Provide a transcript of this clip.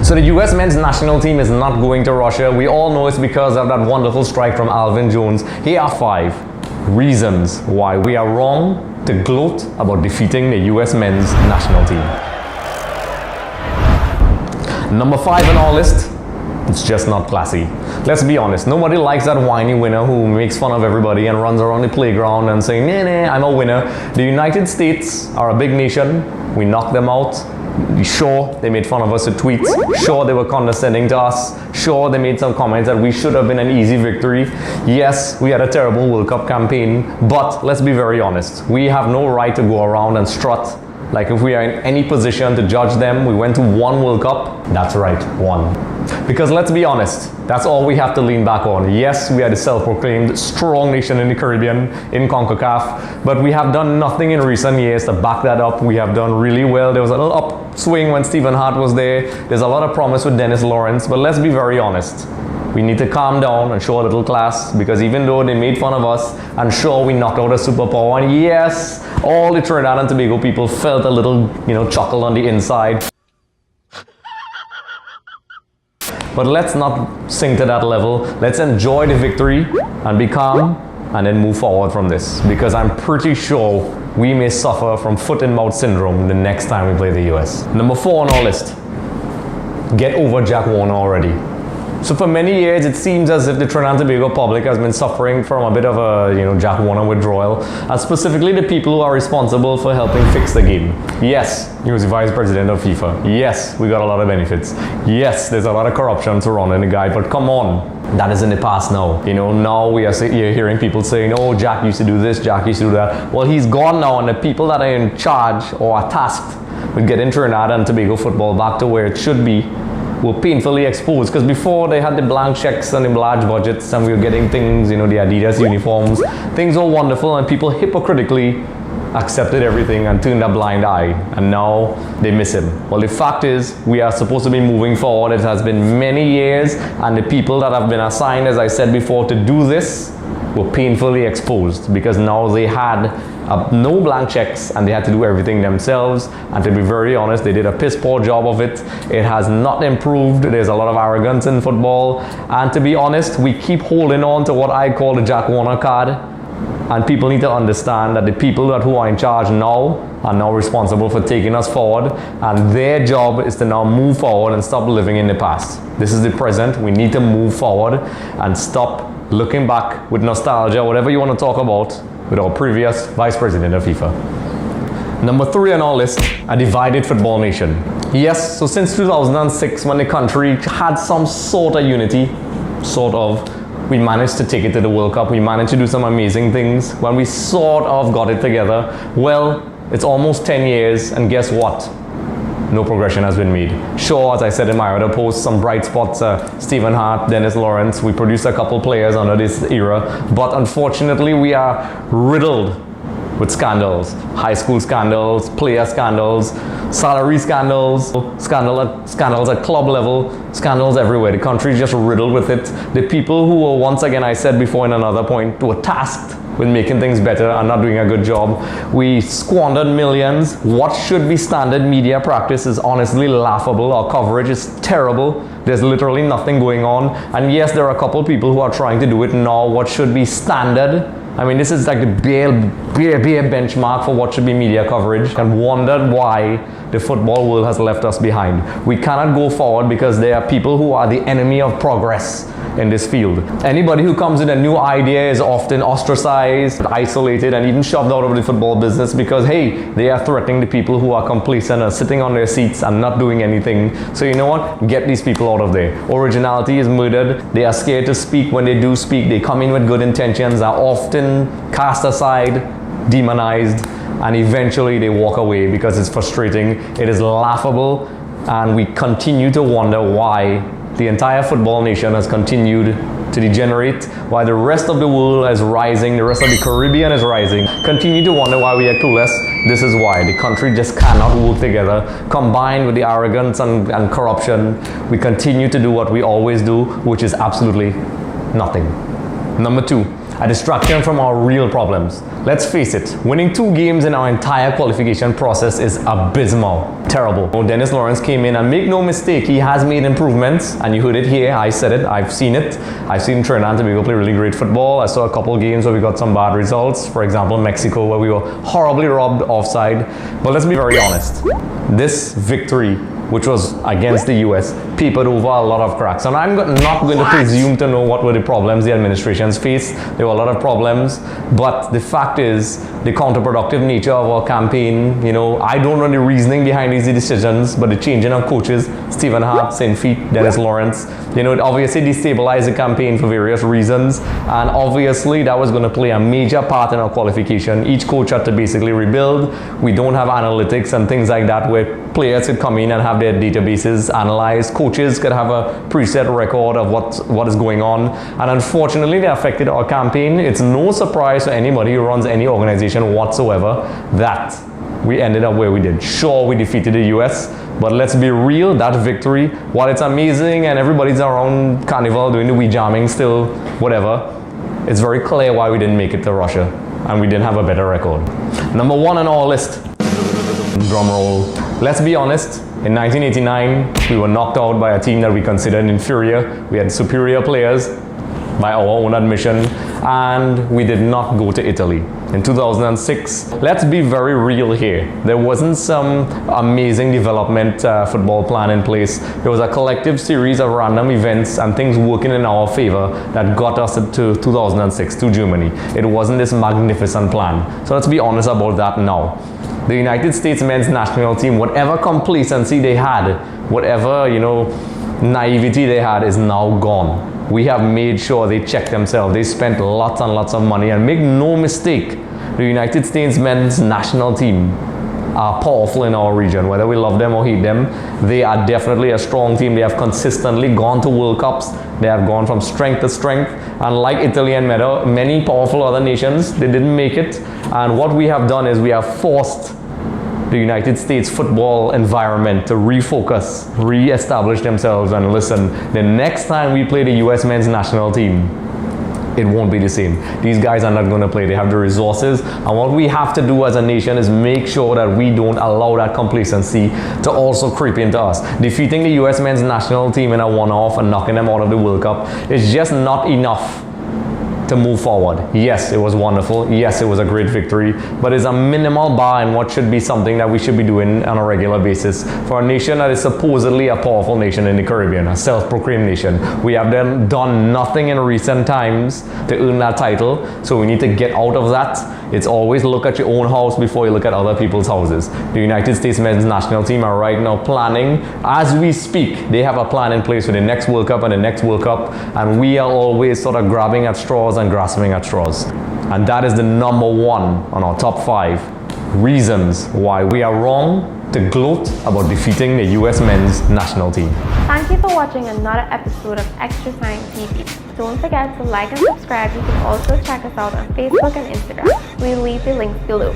So the US men's national team is not going to Russia. We all know it's because of that wonderful strike from Alvin Jones. Here are 5 reasons why we are wrong to gloat about defeating the US men's national team. Number 5 on our list, it's just not classy. Let's be honest, nobody likes that whiny winner who makes fun of everybody and runs around the playground and saying, nah, I'm a winner. The United States are a big nation. We knocked them out. Sure, they made fun of us with tweets. Sure, they were condescending to us. Sure, they made some comments that we should have been an easy victory. Yes, we had a terrible World Cup campaign, but let's be very honest. We have no right to go around and strut like if we are in any position to judge them. We went to 1 World Cup. That's right, 1. Because let's be honest, that's all we have to lean back on. Yes, we are the self-proclaimed strong nation in the Caribbean, in CONCACAF, but we have done nothing in recent years to back that up. We have done really well. There was a little upswing when Stephen Hart was there. There's a lot of promise with Dennis Lawrence, but let's be very honest. We need to calm down and show a little class, because even though they made fun of us, and sure, we knocked out a superpower, and yes, all the Trinidad and Tobago people felt a little, chuckle on the inside. But let's not sink to that level. Let's enjoy the victory and be calm and then move forward from this. Because I'm pretty sure we may suffer from foot and mouth syndrome the next time we play the US. Number 4 on our list. Get over Jack Warner already. So for many years, it seems as if the Trinidad and Tobago public has been suffering from a bit of a, Jack Warner withdrawal, and specifically the people who are responsible for helping fix the game. Yes, he was the vice president of FIFA. Yes, we got a lot of benefits. Yes, there's a lot of corruption surrounding the guy, but come on. That is in the past now. Now you're hearing people saying, oh, Jack used to do this, Jack used to do that. Well, he's gone now, and the people that are in charge or are tasked with getting Trinidad and Tobago football back to where it should be were painfully exposed, because before they had the blank checks and the large budgets and we were getting things, the Adidas uniforms, things were wonderful, and people hypocritically accepted everything and turned a blind eye, and now they miss him. Well, the fact is, we are supposed to be moving forward. It has been many years, and the people that have been assigned, as I said before, to do this were painfully exposed, because now they had no blank checks and they had to do everything themselves, and to be very honest, they did a piss poor job of it. It has not improved. There's a lot of arrogance in football, and to be honest, we keep holding on to what I call the Jack Warner card, and people need to understand that the people who are in charge now are now responsible for taking us forward, and their job is to now move forward and stop living in the past. This is the present. We need to move forward and stop looking back with nostalgia, whatever you want to talk about, with our previous vice president of FIFA. Number 3 on our list, a divided football nation. Yes, so since 2006, when the country had some sort of unity, we managed to take it to the World Cup. We managed to do some amazing things. When we sort of got it together, well, it's almost 10 years, and guess what? No progression has been made. Sure, as I said in my other post, some bright spots, Stephen Hart, Dennis Lawrence, we produced a couple players under this era, but unfortunately we are riddled with scandals. High school scandals, player scandals, salary scandals, scandals at club level, scandals everywhere. The country is just riddled with it. The people who were, once again, I said before in another point, were tasked with making things better and not doing a good job. We squandered millions. What should be standard media practice is honestly laughable. Our coverage is terrible. There's literally nothing going on. And yes, there are a couple people who are trying to do it now. What should be standard? I mean, this is like the bare benchmark for what should be media coverage, and wondered why the football world has left us behind. We cannot go forward because there are people who are the enemy of progress in this field. Anybody who comes with a new idea is often ostracized, isolated, and even shoved out of the football business because, hey, they are threatening the people who are complacent and sitting on their seats and not doing anything. So you know what? Get these people out of there. Originality is murdered. They are scared to speak. When they do speak, they come in with good intentions, are often cast aside, demonized, and eventually they walk away because it's frustrating. It is laughable, and we continue to wonder why the entire football nation has continued to degenerate, while the rest of the world is rising, the rest of the Caribbean is rising. Continue to wonder why we are clueless. This is why. The country just cannot work together. Combined with the arrogance and corruption, we continue to do what we always do, which is absolutely nothing. Number 2, a distraction from our real problems. Let's face it, winning 2 games in our entire qualification process is abysmal. Terrible. Dennis Lawrence came in, and make no mistake, he has made improvements, and you heard it here, I said it, I've seen it. I've seen Trinidad Tobago play really great football. I saw a couple games where we got some bad results. For example, Mexico, where we were horribly robbed offside. But let's be very honest. This victory, which was against the US, papered over a lot of cracks. And I'm not going to presume to know what were the problems the administrations faced. There were a lot of problems, but the fact is, the counterproductive nature of our campaign, I don't know the reasoning behind these decisions, but the changing of coaches, Stephen Hart, St. Feet, Dennis Lawrence, it obviously destabilized the campaign for various reasons, and obviously that was going to play a major part in our qualification. Each coach had to basically rebuild. We don't have analytics and things like that where players could come in and have their databases analyzed. Coaches could have a preset record of what is going on, and unfortunately that affected our campaign. It's no surprise to anybody who runs any organization whatsoever that we ended up where we did. Sure, we defeated the US, but let's be real, that victory, while it's amazing and everybody's around Carnival doing the wee jamming still, whatever, it's very clear why we didn't make it to Russia and we didn't have a better record. Number 1 on our list, drum roll. Let's be honest, in 1989, we were knocked out by a team that we considered inferior. We had superior players by our own admission, and we did not go to Italy. In 2006, let's be very real here. There wasn't some amazing development football plan in place. There was a collective series of random events and things working in our favor that got us to 2006, to Germany. It wasn't this magnificent plan. So let's be honest about that now. The United States men's national team, whatever complacency they had, whatever, naivety they had is now gone. We have made sure they checked themselves. They spent lots and lots of money, and make no mistake, the United States men's national team are powerful in our region. Whether we love them or hate them, they are definitely a strong team. They have consistently gone to World Cups. They have gone from strength to strength, and like Italy and many powerful other nations, they didn't make it. And what we have done is we have forced the United States football environment to refocus, re-establish themselves, and listen, the next time we play the US men's national team, it won't be the same. These guys are not going to play. They have the resources, and what we have to do as a nation is make sure that we don't allow that complacency to also creep into us. Defeating the US men's national team in a one-off and knocking them out of the World Cup is just not enough to move forward. Yes, it was wonderful. Yes, it was a great victory, but it's a minimal bar in what should be something that we should be doing on a regular basis. For a nation that is supposedly a powerful nation in the Caribbean, a self-proclaimed nation, we have done nothing in recent times to earn that title, so we need to get out of that. It's always look at your own house before you look at other people's houses. The United States men's national team are right now planning, as we speak, they have a plan in place for the next World Cup and the next World Cup, and we are always sort of grabbing at straws and grasping at straws. And that is the number 1 on our top 5 reasons why we are wrong to gloat about defeating the US men's national team. Thank you for watching another episode of Extra Time TV. Don't forget to like and subscribe. You can also check us out on Facebook and Instagram. We'll leave the links below.